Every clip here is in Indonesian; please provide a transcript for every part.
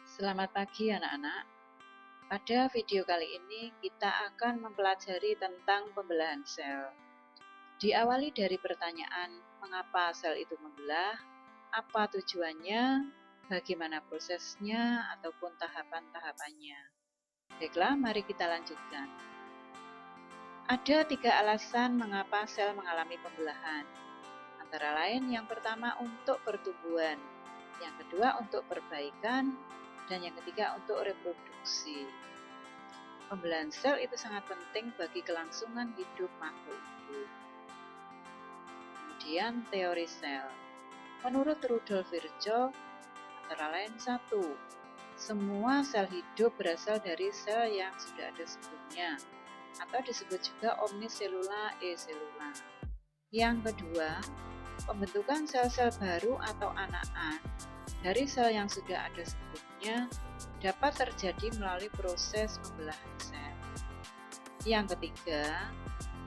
Selamat pagi anak-anak. Pada video kali ini kita akan mempelajari tentang pembelahan sel. Diawali dari pertanyaan, mengapa sel itu membelah, apa tujuannya, bagaimana prosesnya, ataupun tahapan-tahapannya. Baiklah, mari kita lanjutkan. Ada 3 alasan mengapa sel mengalami pembelahan. Antara lain yang pertama untuk pertumbuhan, yang kedua untuk perbaikan, dan yang ketiga untuk reproduksi. Pembelahan sel itu sangat penting bagi kelangsungan hidup makhluk hidup. Kemudian teori sel. Menurut Rudolf Virchow, antara lain 1. Semua sel hidup berasal dari sel yang sudah ada sebelumnya, atau disebut juga omniselula eselula. Yang kedua, pembentukan sel-sel baru atau anakan dari sel yang sudah ada sebelumnya dapat terjadi melalui proses pembelahan sel. Yang ketiga,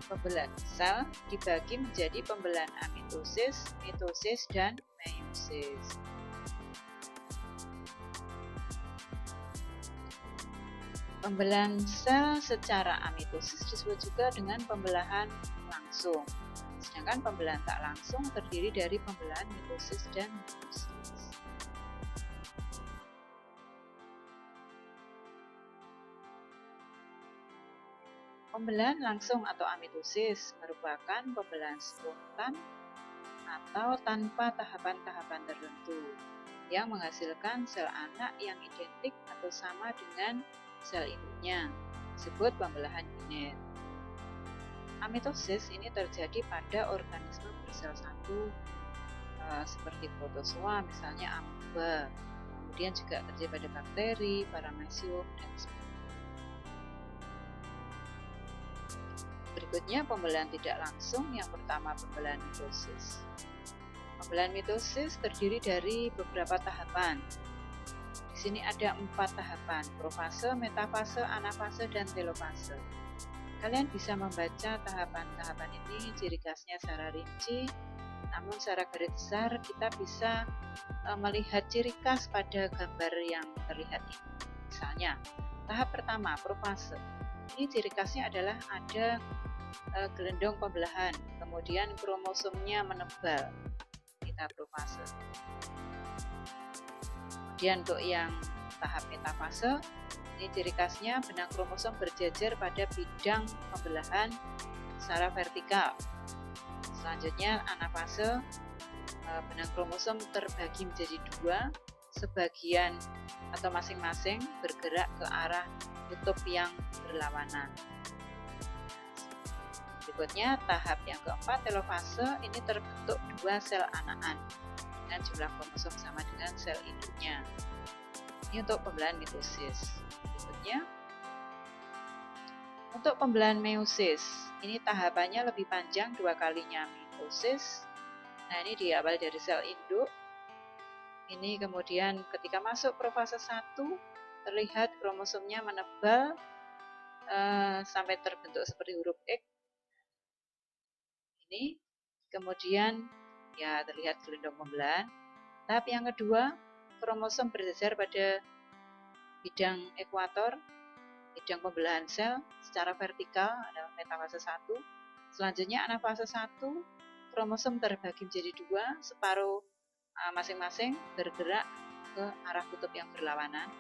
pembelahan sel dibagi menjadi pembelahan amitosis, mitosis, dan meiosis. Pembelahan sel secara amitosis disebut juga dengan pembelahan langsung, sedangkan pembelahan tak langsung terdiri dari pembelahan mitosis dan meiosis. Pembelahan langsung atau amitosis merupakan pembelahan spontan atau tanpa tahapan-tahapan tertentu yang menghasilkan sel anak yang identik atau sama dengan sel induknya, disebut pembelahan unit. Amitosis ini terjadi pada organisme bersel satu seperti protozoa, misalnya amoeba, kemudian juga terjadi pada bakteri, paramecium, dan sebagainya. Berikutnya pembelahan tidak langsung, yang pertama pembelahan mitosis. Pembelahan mitosis terdiri dari beberapa tahapan. Di sini ada 4 tahapan, profase, metafase, anafase, dan telofase. Kalian bisa membaca tahapan-tahapan ini, ciri khasnya secara rinci, namun secara garis besar kita bisa melihat ciri khas pada gambar yang terlihat ini. Misalnya, tahap pertama, profase. Ini ciri khasnya adalah ada gelendong pembelahan, kemudian kromosomnya menebal, kita profase. Kemudian untuk yang tahap metafase, ini ciri khasnya benang kromosom berjejer pada bidang pembelahan secara vertikal. Selanjutnya anafase, benang kromosom terbagi menjadi 2, sebagian atau masing-masing bergerak ke arah kutub yang berlawanan. Berikutnya tahap yang keempat, telofase, ini terbentuk 2 sel anakan dengan jumlah kromosom sama dengan sel induknya. Ini untuk pembelahan mitosis. Berikutnya untuk pembelahan meiosis, ini tahapannya lebih panjang 2 kalinya mitosis. Nah, ini diawali dari sel induk. Ini kemudian ketika masuk profase 1 terlihat kromosomnya menebal sampai terbentuk seperti huruf X. Ini kemudian ya terlihat gelendong pembelahan. Tahap yang kedua, kromosom berjejer pada bidang ekuator, bidang pembelahan sel secara vertikal adalah metafase 1. Selanjutnya anafase 1, kromosom terbagi menjadi 2, separuh masing-masing bergerak ke arah kutub yang berlawanan.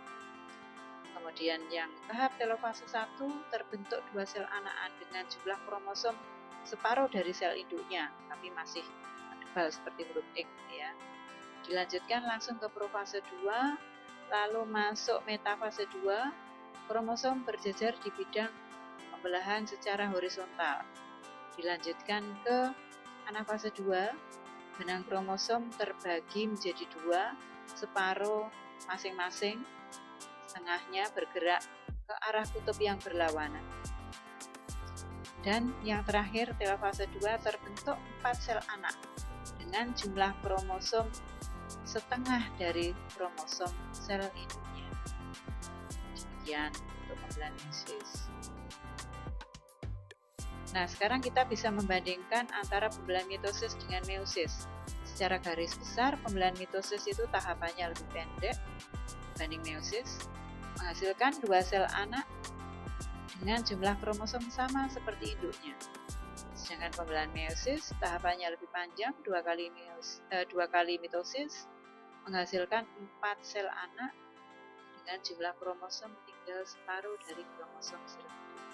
Kemudian yang tahap telofase 1 terbentuk 2 sel anakan dengan jumlah kromosom separuh dari sel induknya, tapi masih tebal seperti huruf X ya. Dilanjutkan langsung ke profase 2, lalu masuk metafase 2, kromosom berjejer di bidang pembelahan secara horizontal. Dilanjutkan ke anafase 2, benang kromosom terbagi menjadi 2, separuh masing-masing, setengahnya bergerak ke arah kutub yang berlawanan. Dan yang terakhir, telofase 2 terbentuk 4 sel anak dengan jumlah kromosom setengah dari kromosom sel induknya. Demikian untuk pembelahan meiosis. Nah, sekarang kita bisa membandingkan antara pembelahan mitosis dengan meiosis. Secara garis besar, pembelahan mitosis itu tahapannya lebih pendek, berbanding meiosis menghasilkan 2 sel anak dengan jumlah kromosom sama seperti induknya. Sedangkan pembelahan meiosis tahapannya lebih panjang, 2 kali mitosis menghasilkan 4 sel anak dengan jumlah kromosom tinggal separuh dari kromosom sel induk.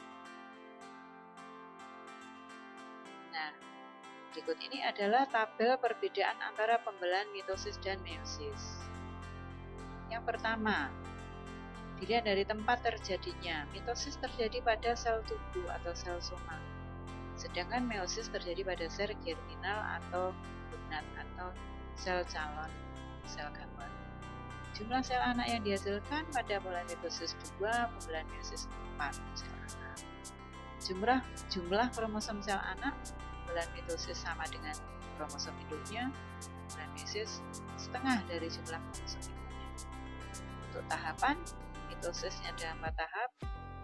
Nah, berikut ini adalah tabel perbedaan antara pembelahan mitosis dan meiosis. Yang pertama, dilihat dari tempat terjadinya. Mitosis terjadi pada sel tubuh atau sel soma, sedangkan meiosis terjadi pada sel germinal atau gonad atau sel calon, sel gambar. Jumlah sel anak yang dihasilkan pada pembelahan mitosis 2, pembelahan meiosis 4 sel anak. Jumlah kromosom sel anak pembelahan mitosis sama dengan kromosom induknya, pembelahan meiosis setengah dari jumlah kromosom induknya. Untuk tahapan, mitosisnya ada 4 tahap: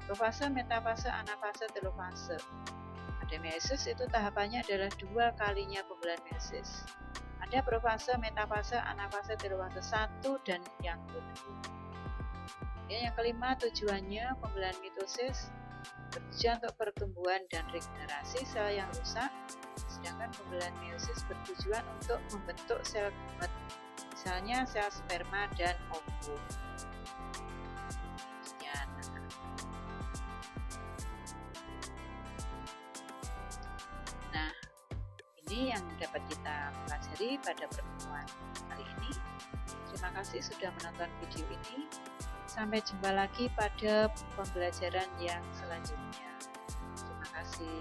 profase, metafase, anafase, telofase. Pada meiosis itu tahapannya adalah 2 kalinya pembelahan meiosis. Ada profase, metafase, anafase, telofase 1 dan yang kedua. Yang kelima, tujuannya pembelahan mitosis bertujuan untuk pertumbuhan dan regenerasi sel yang rusak, sedangkan pembelahan meiosis bertujuan untuk membentuk sel gamet, misalnya sel sperma dan ovum. Nah, ini yang dapat kita pelajari pada pertemuan kali ini. Terima kasih sudah menonton video ini. Sampai jumpa lagi pada pembelajaran yang selanjutnya. Terima kasih.